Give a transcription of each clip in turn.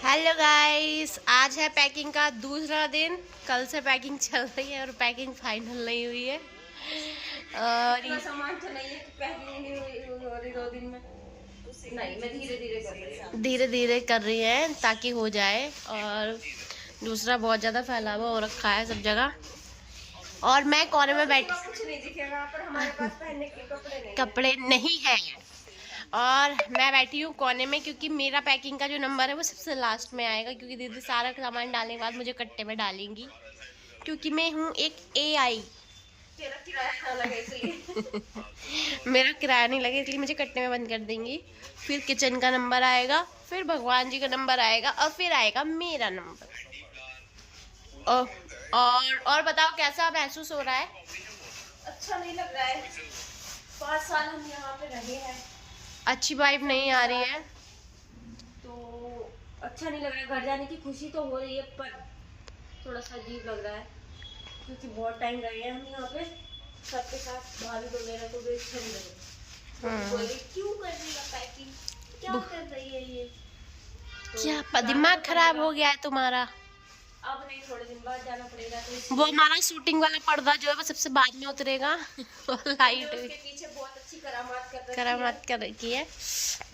Hello guys, आज है packing का दूसरा दिन। कल से पैकिंग चल रही है और पैकिंग फाइनल नहीं हुई है। और सामान तो नहीं है कि पैकिंग नहीं हुई और 2 दिन में नहीं, मैं धीरे धीरे कर रही हूँ। धीरे धीरे कर रही है ताकि हो जाए। और दूसरा बहुत ज़्यादा फैलावा हो रखा है सब जगह। और मैं कोने में बैठी, कुछ नहीं दिखेगा पर हमारे पास पहनने के कपड़े नहीं है। और मैं बैठी हूँ कोने में क्योंकि मेरा पैकिंग का जो नंबर है वो सबसे लास्ट में आएगा, क्योंकि दीदी सारा सामान डालने के बाद मुझे कट्टे में डालेंगी, क्योंकि मैं हूँ एक AI। तेरा किराया ना लगे इसलिए। मेरा किराया नहीं लगे इसलिए मुझे कट्टे में बंद कर देंगी। फिर किचन का नंबर आएगा, फिर भगवान जी का नंबर आएगा और फिर आएगा मेरा नंबर। और बताओ कैसा महसूस हो रहा है? अच्छा नहीं लग रहा है। 5 साल हम यहाँ पे रहे हैं, अच्छी वाइब नहीं आ रही है तो अच्छा नहीं लग रहा है। घर जाने की खुशी तो हो रही है पर थोड़ा सा अजीब लग रहा है, क्योंकि बहुत टाइम रहे हैं हम यहाँ पे सबके साथ। भाभी तो मेरा तो बेस्ट फ्रेंड है, बोल रही क्यों कर रही है पैकिंग, क्या कर रही है ये? तो क्या दिमाग खराब हो गया है तुम्हारा? अब नहीं, थोड़े दिन बाद जाना पड़ेगा। तो वो हमारा शूटिंग वाला पर्दा जो है वो सबसे बाद में उतरेगा। और लाइट उसके पीछे बहुत अच्छी करामात कर रखी है,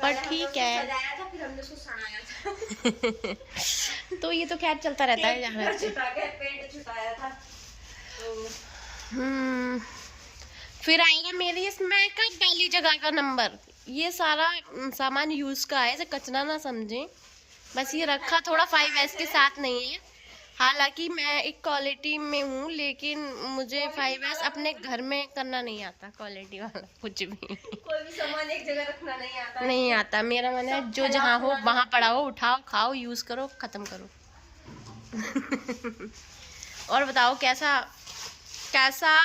पर ठीक है। सजाया था, फिर हमने उसको सड़ाया था। तो ये तो खैर चलता रहता है जहाँ छुटा के पेंट छुटाया था तो फिर आएगा मेरी इसमें का पहली जगह का नंबर। ये सारा सामान यूज का है, इसे कचरा ना समझें। बस ये रखा थोड़ा 5S के साथ नहीं है। हालांकि मैं एक क्वालिटी में हूँ, लेकिन मुझे 5S अपने घर में करना नहीं आता। क्वालिटी वाला कुछ भी कोई भी सामान एक जगह रखना नहीं आता। मेरा मन है जो जहाँ हो वहाँ पड़ा हो, उठाओ, खाओ, यूज करो, खत्म करो। और बताओ कैसा कैसा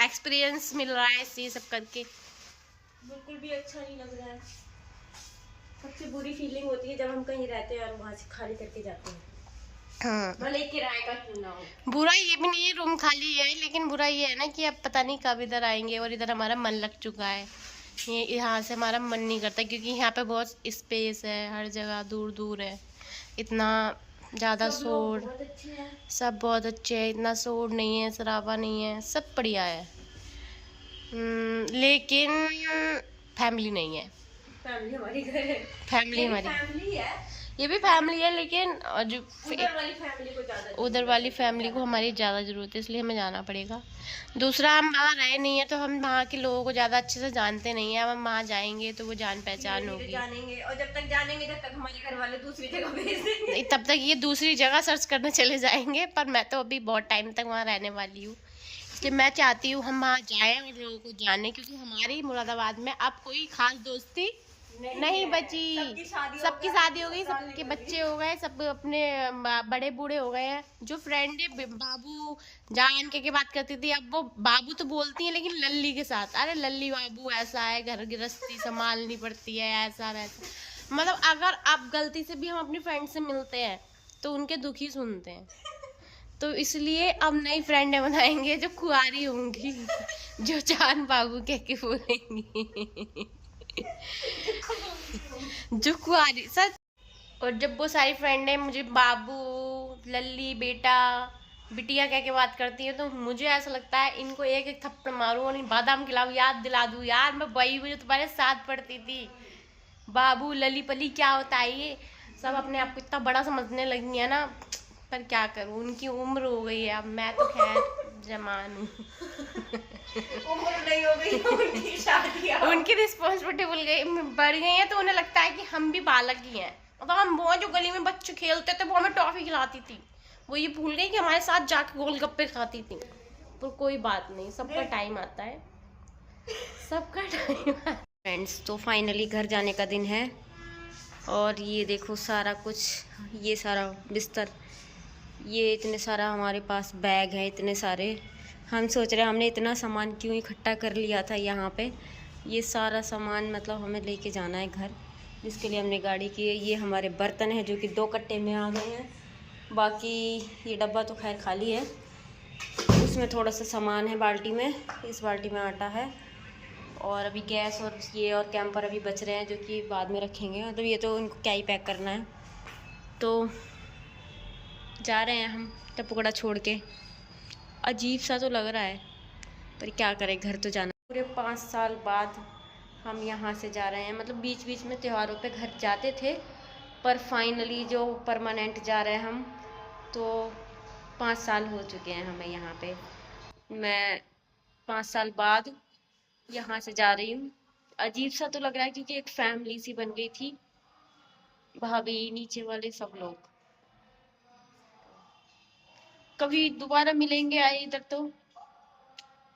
एक्सपीरियंस मिल रहा है ये सब करके? बिल्कुल भी अच्छा नहीं लग रहा है। सबसे बुरी फीलिंग होती है जब हम कहीं रहते हैं और वहाँ से खाली करके जाते हैं। भले किराए का क्यों ना हो। बुरा ये भी नहीं है रूम खाली है, लेकिन बुरा ये है ना कि अब पता नहीं कब इधर आएंगे। और इधर हमारा मन लग चुका है, ये यहाँ से हमारा मन नहीं करता, क्योंकि यहाँ पे बहुत स्पेस है, हर जगह दूर दूर है, इतना ज़्यादा शोर। सब बहुत अच्छे हैं, इतना शोर नहीं है, शराबा नहीं है, सब बढ़िया है। लेकिन फैमिली नहीं है। फैमिली हमारी घर है, फैमिली हमारी फैमिली है, ये भी फैमिली है, लेकिन जो उधर वाली फैमिली को हमारी ज़्यादा ज़रूरत है, इसलिए हमें जाना पड़ेगा। दूसरा, हम वहाँ रहे नहीं है तो हम वहाँ के लोगों को ज़्यादा अच्छे से जानते नहीं है। अब हम वहाँ जाएंगे तो वो जान पहचान होगी। जानेंगे, और जब तक जानेंगे जब तक हमारे घर वाले दूसरी जगह भेज देंगे, तब तक ये दूसरी जगह सर्च करने चले जाएंगे। पर मैं तो अभी बहुत टाइम तक वहाँ रहने वाली हूँ, इसलिए मैं चाहती हूँ हम वहाँ जाएँ और लोगों को जाने, क्योंकि हमारी मुरादाबाद में अब कोई खास दोस्ती नहीं बची। सबकी शादी हो गई, सबके बच्चे हो गए, सब अपने बड़े बूढ़े हो गए हैं। जो फ्रेंड है बाबू जान के बात करती थी, अब वो बाबू तो बोलती है लेकिन लल्ली के साथ। अरे लल्ली बाबू ऐसा है, घर गृहस्थी संभालनी पड़ती है, ऐसा वैसा। मतलब अगर आप गलती से भी हम अपनी फ्रेंड से मिलते हैं तो उनके दुख ही सुनते हैं। तो इसलिए अब नई फ्रेंडें बनाएंगे जो कुंवारी होंगी, जो जान बाबू कह के बोलेंगी। जो कुआरी सच। और जब वो सारी फ्रेंडें मुझे बाबू, लल्ली, बेटा, बिटिया कह के बात करती है, तो मुझे ऐसा लगता है इनको एक एक थप्पड़ मारूं और बादाम खिलाऊं, याद दिला दूं यार मैं वही जो तुम्हारे साथ पढ़ती थी। बाबू लली पली क्या होता है, ये सब अपने आप को इतना बड़ा समझने लगी है ना। पर क्या करूं, उनकी उम्र हो गई है, अब मैं तो खैर जवान हूँ। उम्र नहीं हो गई, उनकी शादी उनकी रिस्पॉन्सिबिलिटी बढ़ गई है, तो उन्हें लगता है कि हम भी बालक ही हैं। मतलब हम वो जो गली में बच्चे खेलते थे वो हमें टॉफी खिलाती थी, वो ये भूल गई कि हमारे साथ जाके गोलगप्पे खाती थी। तो कोई बात नहीं, सबका टाइम आता है, सबका टाइम। फ्रेंड्स, तो फाइनली घर जाने का दिन है। और ये देखो सारा कुछ, ये सारा बिस्तर, ये इतने सारा हमारे पास बैग है, इतने सारे। हम सोच रहे हैं हमने इतना सामान क्यों इकट्ठा कर लिया था यहाँ पे। ये सारा सामान मतलब हमें लेके जाना है घर, जिसके लिए हमने गाड़ी की है। ये हमारे बर्तन है जो कि 2 कट्टे में आ गए हैं। बाकी ये डब्बा तो खैर खाली है, उसमें थोड़ा सा सामान है बाल्टी में। इस बाल्टी में आटा है, और अभी गैस और ये और कैंपर अभी बच रहे हैं जो कि बाद में रखेंगे। मतलब ये तो इनको क्या ही पैक करना है। तो जा रहे हैं हम टपुकड़ा छोड़ के। अजीब सा तो लग रहा है, पर क्या करें, घर तो जाना। पूरे 5 साल बाद हम यहाँ से जा रहे हैं। मतलब बीच बीच में त्योहारों पे घर जाते थे, पर फाइनली जो परमानेंट जा रहे हैं हम, तो 5 साल हो चुके हैं हमें यहाँ पे। मैं 5 साल बाद यहाँ से जा रही हूँ। अजीब सा तो लग रहा है क्योंकि एक फैमिली सी बन गई थी, भाभी, नीचे वाले सब लोग। कभी दोबारा मिलेंगे आए इधर तो,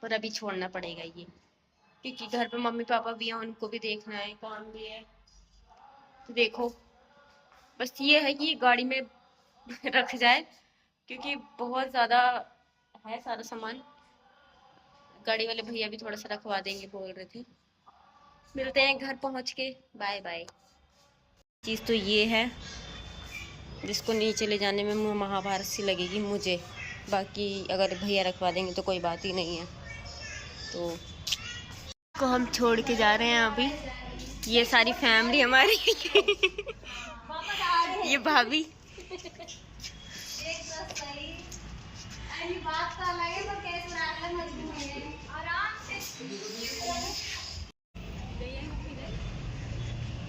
पर अभी छोड़ना पड़ेगा ये, क्योंकि घर पे मम्मी पापा भी हैं, उनको भी देखना है, काम भी है। तो देखो, बस ये है कि गाड़ी में रख जाए, क्योंकि बहुत ज़्यादा है सारा सामान। गाड़ी वाले भैया भी थोड़ा सा रखवा देंगे बोल रहे थे। मिलते हैं घर पहुंच के, बाय बाय। चीज़ तो ये है जिसको नीचे ले जाने में महाभारत सी लगेगी मुझे। बाकी अगर भैया रखवा देंगे तो कोई बात ही नहीं है। तो को हम छोड़ के जा रहे हैं अभी। ये सारी फैमिली हमारी ये भाभी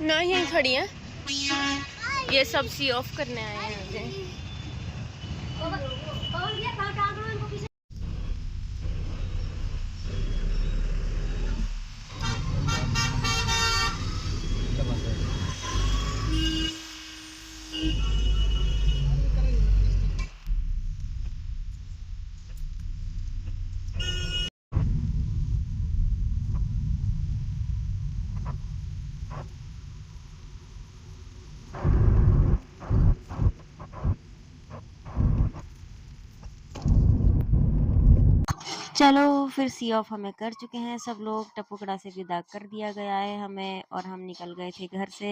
ना यहीं खड़ी हैं। ये सब सी ऑफ करने आए हैं। चलो फिर सी ऑफ हमें कर चुके हैं सब लोग। टपुकड़ा से विदा कर दिया गया है हमें और हम निकल गए थे घर से।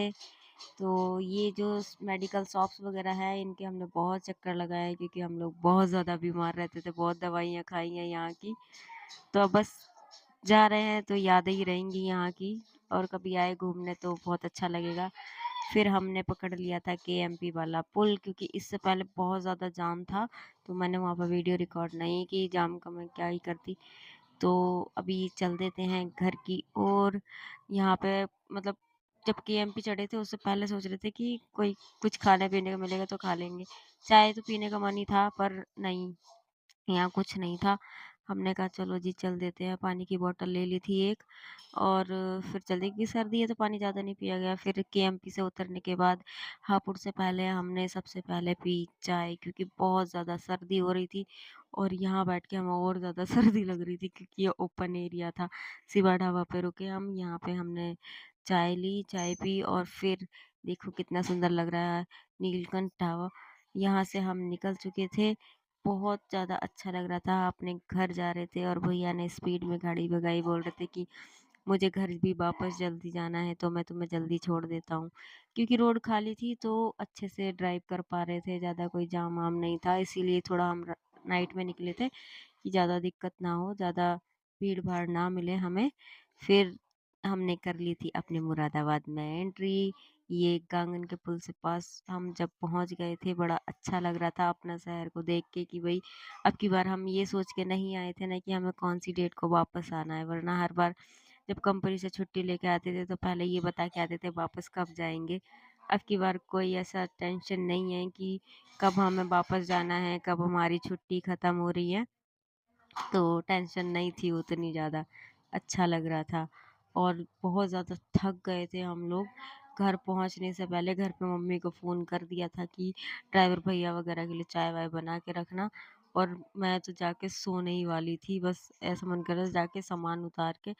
तो ये जो मेडिकल शॉप्स वगैरह है, इनके हमने बहुत चक्कर लगाए हैं, क्योंकि हम लोग बहुत ज़्यादा बीमार रहते थे, बहुत दवाइयाँ खाई हैं यहाँ की। तो अब बस जा रहे हैं तो यादें ही रहेंगी यहाँ की, और कभी आए घूमने तो बहुत अच्छा लगेगा। फिर हमने पकड़ लिया था केएमपी वाला पुल, क्योंकि इससे पहले बहुत ज़्यादा जाम था, तो मैंने वहाँ पर वीडियो रिकॉर्ड नहीं की, जाम का मैं क्या ही करती। तो अभी चल देते हैं घर की ओर। यहाँ पे मतलब जब केएमपी चढ़े थे उससे पहले सोच रहे थे कि कोई कुछ खाने पीने का मिलेगा तो खा लेंगे। चाय तो पीने का मन ही था, पर नहीं, यहाँ कुछ नहीं था। हमने कहा चलो जी चल देते हैं। पानी की बोतल ले ली थी एक, और फिर चल दी, क्योंकि सर्दी है तो पानी ज़्यादा नहीं पिया गया। फिर केएमपी से उतरने के बाद हापुड़ से पहले हमने सबसे पहले पी चाय, क्योंकि बहुत ज़्यादा सर्दी हो रही थी, और यहाँ बैठ के हमें और ज़्यादा सर्दी लग रही थी, क्योंकि ये ओपन एरिया था। शिवा ढाबा पे रुके हम, यहाँ पे हमने चाय ली, चाय पी, और फिर देखो कितना सुंदर लग रहा है नीलकंठ ढाबा। यहाँ से हम निकल चुके थे, बहुत ज़्यादा अच्छा लग रहा था। अपने घर जा रहे थे और भैया ने स्पीड में गाड़ी भगाई, बोल रहे थे कि मुझे घर भी वापस जल्दी जाना है, तो मैं तुम्हें जल्दी छोड़ देता हूँ। क्योंकि रोड खाली थी तो अच्छे से ड्राइव कर पा रहे थे, ज़्यादा कोई जाम वाम नहीं था, इसीलिए थोड़ा हम नाइट में निकले थे कि ज़्यादा दिक्कत ना हो, ज़्यादा भीड़ भाड़ ना मिले हमें। फिर हमने कर ली थी अपने मुरादाबाद में एंट्री। ये गांगन के पुल से पास हम जब पहुंच गए थे, बड़ा अच्छा लग रहा था अपना शहर को देख के, कि भाई अब की बार हम ये सोच के नहीं आए थे ना कि हमें कौन सी डेट को वापस आना है, वरना हर बार जब कंपनी से छुट्टी लेके आते थे तो पहले ये बता के आते थे वापस कब जाएंगे। अब की बार कोई ऐसा टेंशन नहीं है कि कब हमें वापस जाना है, कब हमारी छुट्टी ख़त्म हो रही है, तो टेंशन नहीं थी उतनी ज़्यादा। अच्छा लग रहा था, और बहुत ज़्यादा थक गए थे हम लोग। घर पहुंचने से पहले घर पे मम्मी को फ़ोन कर दिया था कि ड्राइवर भैया वगैरह के लिए चाय वाय बना के रखना, और मैं तो जाके सोने ही वाली थी। बस ऐसा मन कर रहा था जाके सामान उतार के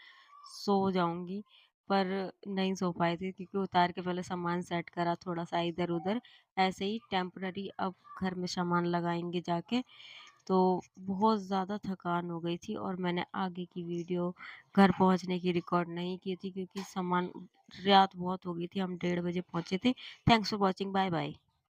सो जाऊंगी, पर नहीं सो पाए थे, क्योंकि उतार के पहले सामान सेट करा थोड़ा सा इधर उधर, ऐसे ही टेम्पररी। अब घर में सामान लगाएंगे जाके। तो बहुत ज़्यादा थकान हो गई थी, और मैंने आगे की वीडियो घर पहुंचने की रिकॉर्ड नहीं की थी, क्योंकि सामान रात बहुत हो गई थी, हम 1:30 बजे पहुंचे थे। Thanks for watching, bye bye.